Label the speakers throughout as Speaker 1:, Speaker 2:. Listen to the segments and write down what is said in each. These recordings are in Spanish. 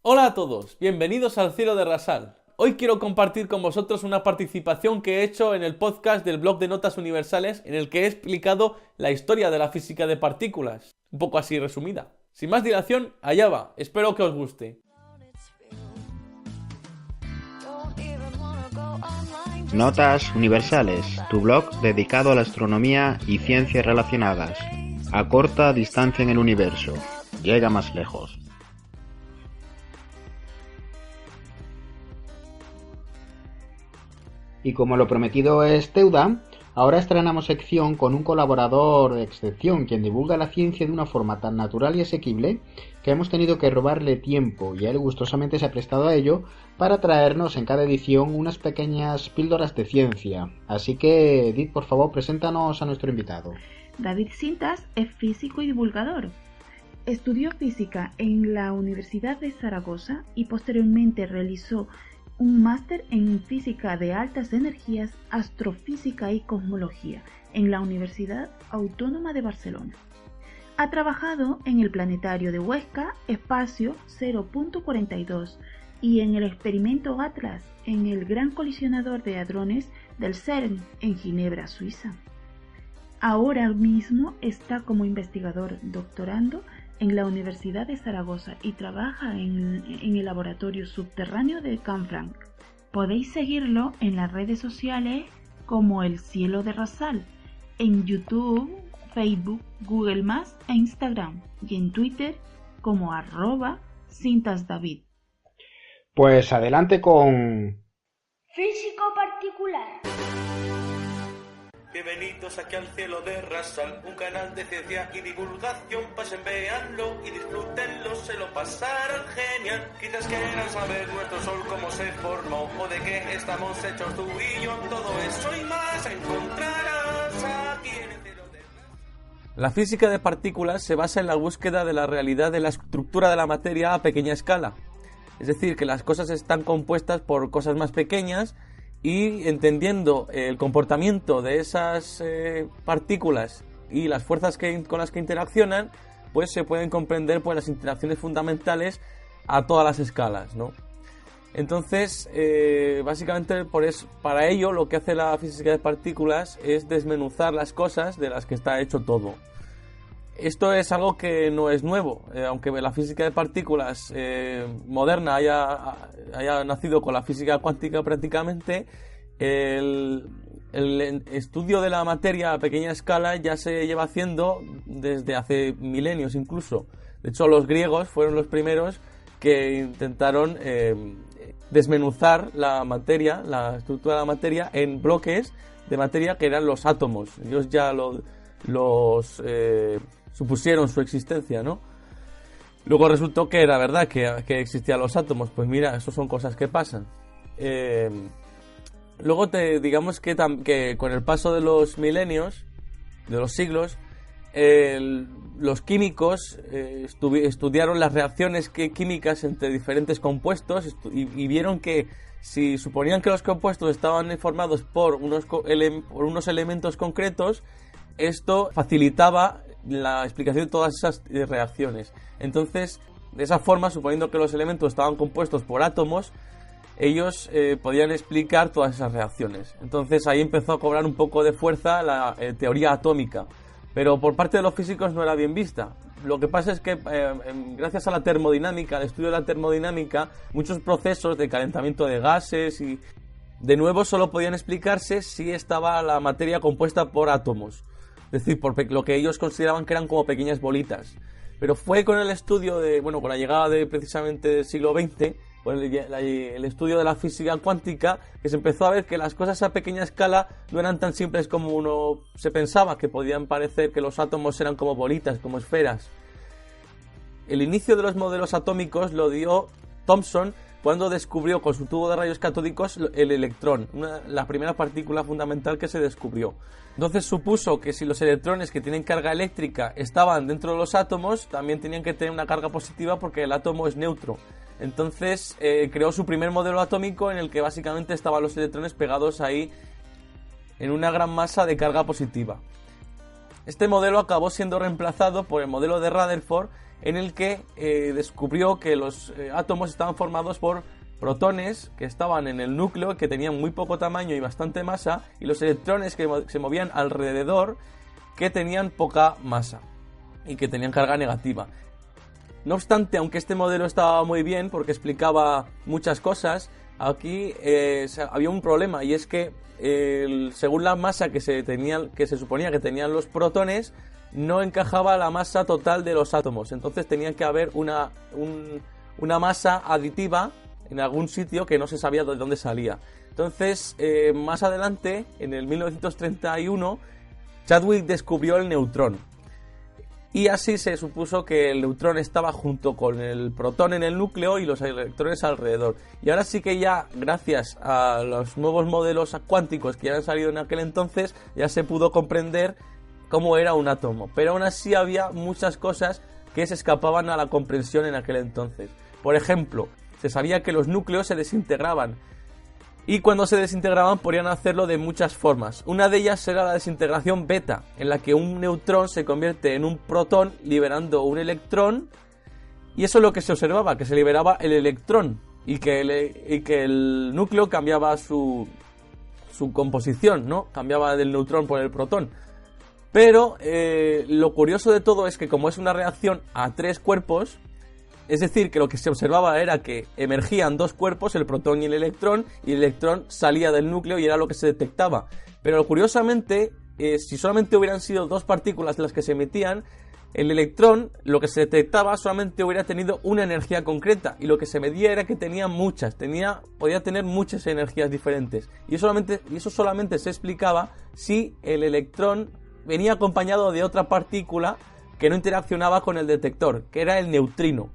Speaker 1: Hola a todos, bienvenidos al Cielo de Rasal. Hoy quiero compartir con vosotros una participación que he hecho en el podcast del blog de Notas Universales en el que he explicado la historia de la física de partículas, un poco así resumida. Sin más dilación, allá va, espero que os guste.
Speaker 2: Notas Universales, tu blog dedicado a la astronomía y ciencias relacionadas. A corta distancia en el universo, llega más lejos. Y como lo prometido es deuda, ahora estrenamos sección con un colaborador de excepción, quien divulga la ciencia de una forma tan natural y asequible que hemos tenido que robarle tiempo, y él gustosamente se ha prestado a ello para traernos en cada edición unas pequeñas píldoras de ciencia. Así que, Edith, por favor, preséntanos a nuestro invitado.
Speaker 3: David Cintas es físico y divulgador. Estudió física en la Universidad de Zaragoza y posteriormente realizó un máster en física de altas energías, astrofísica y cosmología en la Universidad Autónoma de Barcelona. Ha trabajado en el planetario de Huesca, Espacio 0.42, y en el experimento Atlas, en el Gran Colisionador de Hadrones del CERN, en Ginebra, Suiza. Ahora mismo está como investigador doctorando en la Universidad de Zaragoza y trabaja en el laboratorio subterráneo de Canfranc. Podéis seguirlo en las redes sociales como El Cielo de Rasal, en YouTube, Facebook, Google+, e Instagram, y en Twitter como @cintasdavid.
Speaker 2: Pues adelante con...
Speaker 4: Físico particular.
Speaker 1: Bienvenidos aquí al Cielo de Rasal, un canal de ciencia y divulgación. Pasen, véanlo y disfrútenlo, se lo pasarán genial. Quizás quieran saber nuestro sol cómo se formó o de qué estamos hechos tú y yo. Todo eso y más encontrarás aquí en el Cielo de Rasal. La física de partículas se basa en la búsqueda de la realidad de la estructura de la materia a pequeña escala. Es decir, que las cosas están compuestas por cosas más pequeñas, y entendiendo el comportamiento de esas partículas y las fuerzas con las que interaccionan, pues se pueden comprender pues las interacciones fundamentales a todas las escalas, ¿no? Entonces, básicamente para ello lo que hace la física de partículas es desmenuzar las cosas de las que está hecho todo. Esto es algo que no es nuevo, aunque la física de partículas moderna haya nacido con la física cuántica prácticamente. El estudio de la materia a pequeña escala ya se lleva haciendo desde hace milenios incluso. De hecho, los griegos fueron los primeros que intentaron desmenuzar la materia, la estructura de la materia, en bloques de materia que eran los átomos. Ellos ya supusieron su existencia, ¿no? Luego resultó que era verdad que existían los átomos. Pues mira, eso son cosas que pasan. Luego digamos que con el paso de los milenios, de los siglos, los químicos estudiaron las reacciones químicas entre diferentes compuestos y vieron que si suponían que los compuestos estaban formados por unos elementos concretos, esto facilitaba la explicación de todas esas reacciones. Entonces, de esa forma, suponiendo que los elementos estaban compuestos por átomos, ellos podían explicar todas esas reacciones. Entonces ahí empezó a cobrar un poco de fuerza la teoría atómica, pero por parte de los físicos no era bien vista. Lo que pasa es que gracias a la termodinámica, al estudio de la termodinámica, muchos procesos de calentamiento de gases y de nuevo solo podían explicarse si estaba la materia compuesta por átomos. Es decir, por lo que ellos consideraban que eran como pequeñas bolitas. Pero fue con el estudio con la llegada precisamente del siglo XX, con el estudio de la física cuántica, que se empezó a ver que las cosas a pequeña escala no eran tan simples como uno se pensaba, que podían parecer que los átomos eran como bolitas, como esferas. El inicio de los modelos atómicos lo dio Thomson cuando descubrió con su tubo de rayos catódicos el electrón, la primera partícula fundamental que se descubrió. Entonces supuso que si los electrones que tienen carga eléctrica estaban dentro de los átomos, también tenían que tener una carga positiva porque el átomo es neutro. Entonces creó su primer modelo atómico en el que básicamente estaban los electrones pegados ahí en una gran masa de carga positiva. Este modelo acabó siendo reemplazado por el modelo de Rutherford, en el que descubrió que los átomos estaban formados por protones que estaban en el núcleo, que tenían muy poco tamaño y bastante masa, y los electrones que se movían alrededor, que tenían poca masa y que tenían carga negativa. No obstante, aunque este modelo estaba muy bien porque explicaba muchas cosas, aquí había un problema, y es que según la masa que se suponía que tenían los protones, no encajaba la masa total de los átomos. Entonces tenía que haber una masa aditiva en algún sitio que no se sabía de dónde salía. Entonces, más adelante, en el 1931, Chadwick descubrió el neutrón. Y así se supuso que el neutrón estaba junto con el protón en el núcleo y los electrones alrededor. Y ahora sí que ya, gracias a los nuevos modelos cuánticos que ya han salido en aquel entonces, ya se pudo comprender cómo era un átomo. Pero aún así había muchas cosas que se escapaban a la comprensión en aquel entonces. Por ejemplo, se sabía que los núcleos se desintegraban. Y cuando se desintegraban podían hacerlo de muchas formas. Una de ellas era la desintegración beta, en la que un neutrón se convierte en un protón liberando un electrón. Y eso es lo que se observaba, que se liberaba el electrón y que el núcleo cambiaba su composición, ¿no? Cambiaba del neutrón por el protón. Pero lo curioso de todo es que como es una reacción a tres cuerpos, es decir, que lo que se observaba era que emergían dos cuerpos, el protón y el electrón salía del núcleo y era lo que se detectaba. Pero curiosamente, si solamente hubieran sido dos partículas las que se emitían, el electrón, lo que se detectaba, solamente hubiera tenido una energía concreta, y lo que se medía era que tenía muchas, podía tener muchas energías diferentes. Y eso solamente se explicaba si el electrón venía acompañado de otra partícula que no interaccionaba con el detector, que era el neutrino.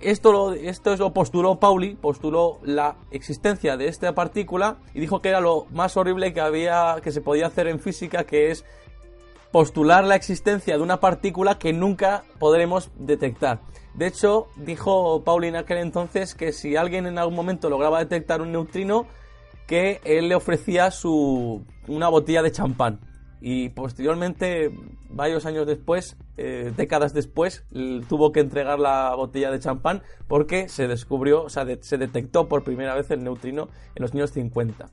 Speaker 1: Esto lo postuló Pauli, postuló la existencia de esta partícula y dijo que era lo más horrible que se podía hacer en física, que es postular la existencia de una partícula que nunca podremos detectar. De hecho, dijo Pauli en aquel entonces que si alguien en algún momento lograba detectar un neutrino, que él le ofrecía una botella de champán. Y posteriormente, varios años después, décadas después, tuvo que entregar la botella de champán porque se descubrió, o sea, se detectó por primera vez el neutrino en los años 50.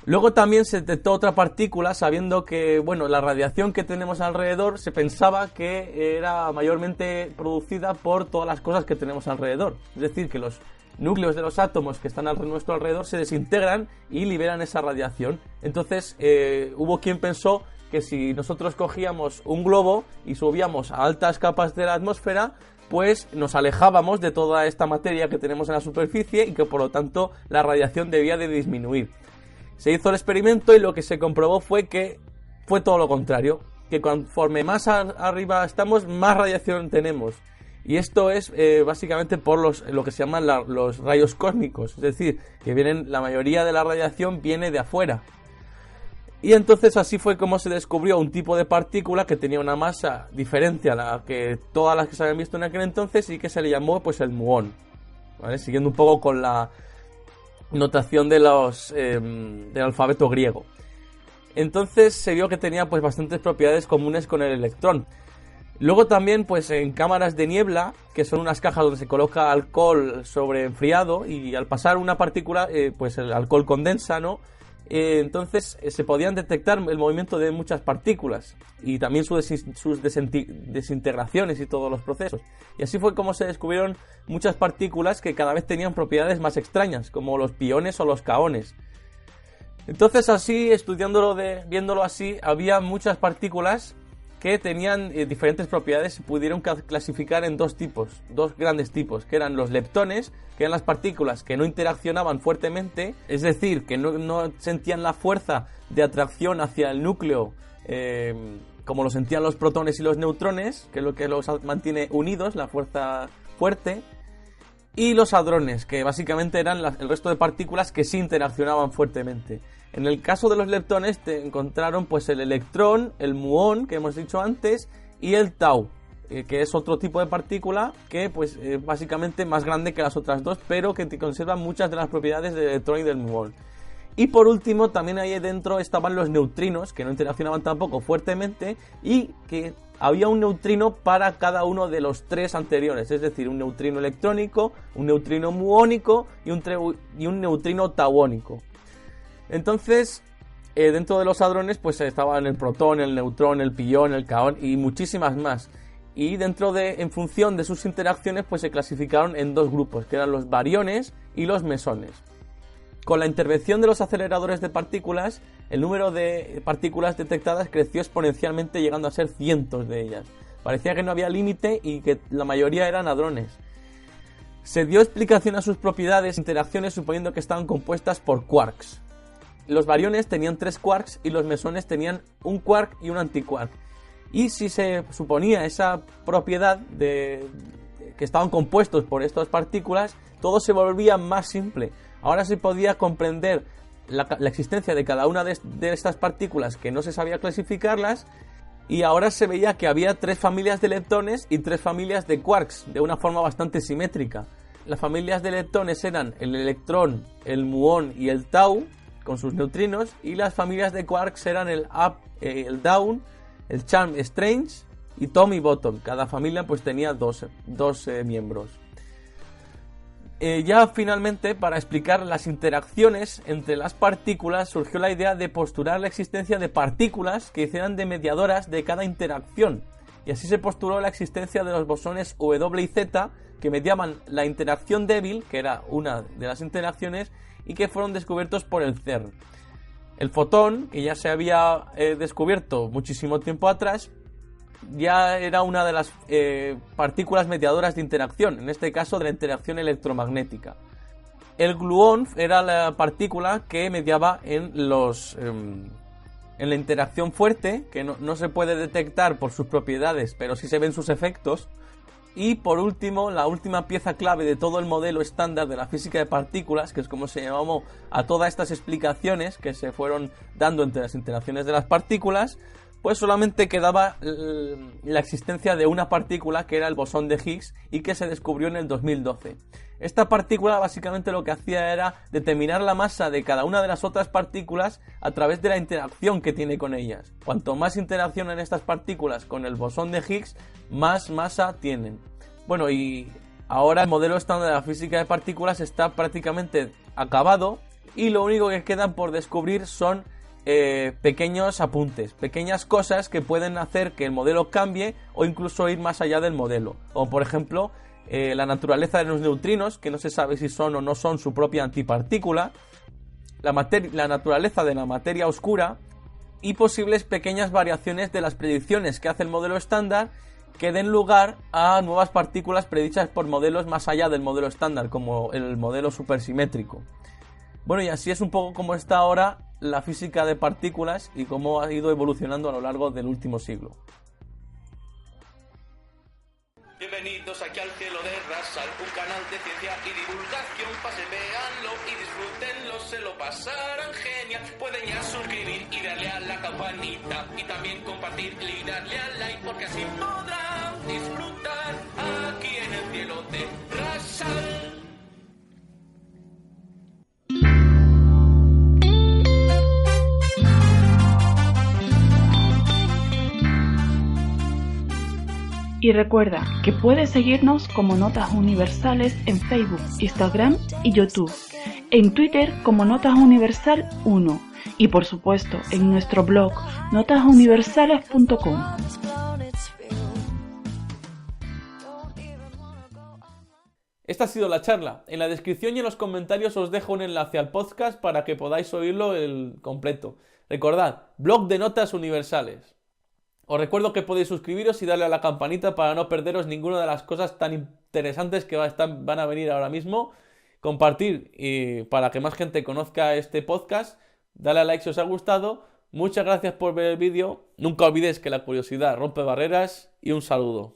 Speaker 1: Luego también se detectó otra partícula, sabiendo que, bueno, la radiación que tenemos alrededor se pensaba que era mayormente producida por todas las cosas que tenemos alrededor. Es decir, que los núcleos de los átomos que están a nuestro alrededor se desintegran y liberan esa radiación. Entonces hubo quien pensó que si nosotros cogíamos un globo y subíamos a altas capas de la atmósfera, pues nos alejábamos de toda esta materia que tenemos en la superficie y que por lo tanto la radiación debía de disminuir. Se hizo el experimento y lo que se comprobó fue que fue todo lo contrario, que conforme más arriba estamos, más radiación tenemos. Y esto es básicamente por lo que se llaman los rayos cósmicos, es decir, que la mayoría de la radiación viene de afuera. Y entonces así fue como se descubrió un tipo de partícula que tenía una masa diferente a la que todas las que se habían visto en aquel entonces y que se le llamó pues el muón, ¿vale? Siguiendo un poco con la notación de del alfabeto griego. Entonces se vio que tenía pues bastantes propiedades comunes con el electrón. Luego también pues en cámaras de niebla, que son unas cajas donde se coloca alcohol sobreenfriado y al pasar una partícula pues el alcohol condensa, ¿no? Entonces se podían detectar el movimiento de muchas partículas y también sus desintegraciones y todos los procesos. Y así fue como se descubrieron muchas partículas que cada vez tenían propiedades más extrañas, como los piones o los kaones. Entonces así, viéndolo así, había muchas partículas que tenían diferentes propiedades y pudieron clasificar en dos grandes tipos, que eran los leptones, que eran las partículas que no interaccionaban fuertemente, es decir, que no sentían la fuerza de atracción hacia el núcleo como lo sentían los protones y los neutrones, que es lo que los mantiene unidos, la fuerza fuerte, y los hadrones, que básicamente eran el resto de partículas que sí interaccionaban fuertemente. En el caso de los leptones te encontraron pues el electrón, el muón que hemos dicho antes y el tau, que es otro tipo de partícula que pues básicamente más grande que las otras dos, pero que te conserva muchas de las propiedades del electrón y del muón. Y por último también ahí dentro estaban los neutrinos, que no interaccionaban tampoco fuertemente y que había un neutrino para cada uno de los 3 anteriores, es decir, un neutrino electrónico, un neutrino muónico y un neutrino tauónico. Entonces, dentro de los hadrones pues estaban el protón, el neutrón, el pión, el kaón y muchísimas más. Y en función de sus interacciones pues se clasificaron en 2 grupos, que eran los bariones y los mesones. Con la intervención de los aceleradores de partículas, el número de partículas detectadas creció exponencialmente, llegando a ser cientos de ellas. Parecía que no había límite y que la mayoría eran hadrones. Se dio explicación a sus propiedades e interacciones suponiendo que estaban compuestas por quarks. Los bariones tenían 3 quarks y los mesones tenían un quark y un antiquark. Y si se suponía esa propiedad de que estaban compuestos por estas partículas, todo se volvía más simple. Ahora se podía comprender la existencia de cada una de estas partículas que no se sabía clasificarlas, y ahora se veía que había 3 familias de leptones y 3 familias de quarks de una forma bastante simétrica. Las familias de leptones eran el electrón, el muón y el tau con sus neutrinos, y las familias de quarks eran el up, el down, el charm strange y tom y bottom. Cada familia pues tenía dos miembros. Ya finalmente, para explicar las interacciones entre las partículas, surgió la idea de postular la existencia de partículas que hicieran de mediadoras de cada interacción, y así se postuló la existencia de los bosones W y Z, que mediaban la interacción débil, que era una de las interacciones, y que fueron descubiertos por el CERN. El fotón, que ya se había descubierto muchísimo tiempo atrás, ya era una de las partículas mediadoras de interacción, en este caso de la interacción electromagnética. El gluón era la partícula que mediaba en la interacción fuerte, que no se puede detectar por sus propiedades, pero sí se ven sus efectos. Y por último, la última pieza clave de todo el modelo estándar de la física de partículas, que es como se llamó a todas estas explicaciones que se fueron dando entre las interacciones de las partículas, pues solamente quedaba la existencia de una partícula que era el bosón de Higgs y que se descubrió en el 2012. Esta partícula básicamente lo que hacía era determinar la masa de cada una de las otras partículas a través de la interacción que tiene con ellas. Cuanto más interaccionan estas partículas con el bosón de Higgs, más masa tienen. Bueno, y ahora el modelo estándar de la física de partículas está prácticamente acabado y lo único que quedan por descubrir son pequeños apuntes, pequeñas cosas que pueden hacer que el modelo cambie o incluso ir más allá del modelo, como por ejemplo la naturaleza de los neutrinos, que no se sabe si son o no son su propia antipartícula, la naturaleza de la materia oscura y posibles pequeñas variaciones de las predicciones que hace el modelo estándar que den lugar a nuevas partículas predichas por modelos más allá del modelo estándar, como el modelo supersimétrico. Bueno, y así es un poco como está ahora la física de partículas y cómo ha ido evolucionando a lo largo del último siglo.
Speaker 5: Bienvenidos aquí al cielo de Rasal, un canal de ciencia y divulgación. Pasen, véanlo y disfrútenlo, se lo pasarán genial. Pueden ya suscribir y darle a la campanita y también compartir y darle al like, porque así podrán disfrutar aquí en el cielo de Rasal.
Speaker 3: Y recuerda que puedes seguirnos como Notas Universales en Facebook, Instagram y YouTube, en Twitter como Notas Universal 1 y por supuesto en nuestro blog notasuniversales.com.
Speaker 1: Esta ha sido la charla. En la descripción y en los comentarios os dejo un enlace al podcast para que podáis oírlo el completo. Recordad, blog de Notas Universales. Os recuerdo que podéis suscribiros y darle a la campanita para no perderos ninguna de las cosas tan interesantes que van a venir ahora mismo. Compartir para que más gente conozca este podcast. Dale a like si os ha gustado. Muchas gracias por ver el vídeo. Nunca olvidéis que la curiosidad rompe barreras y un saludo.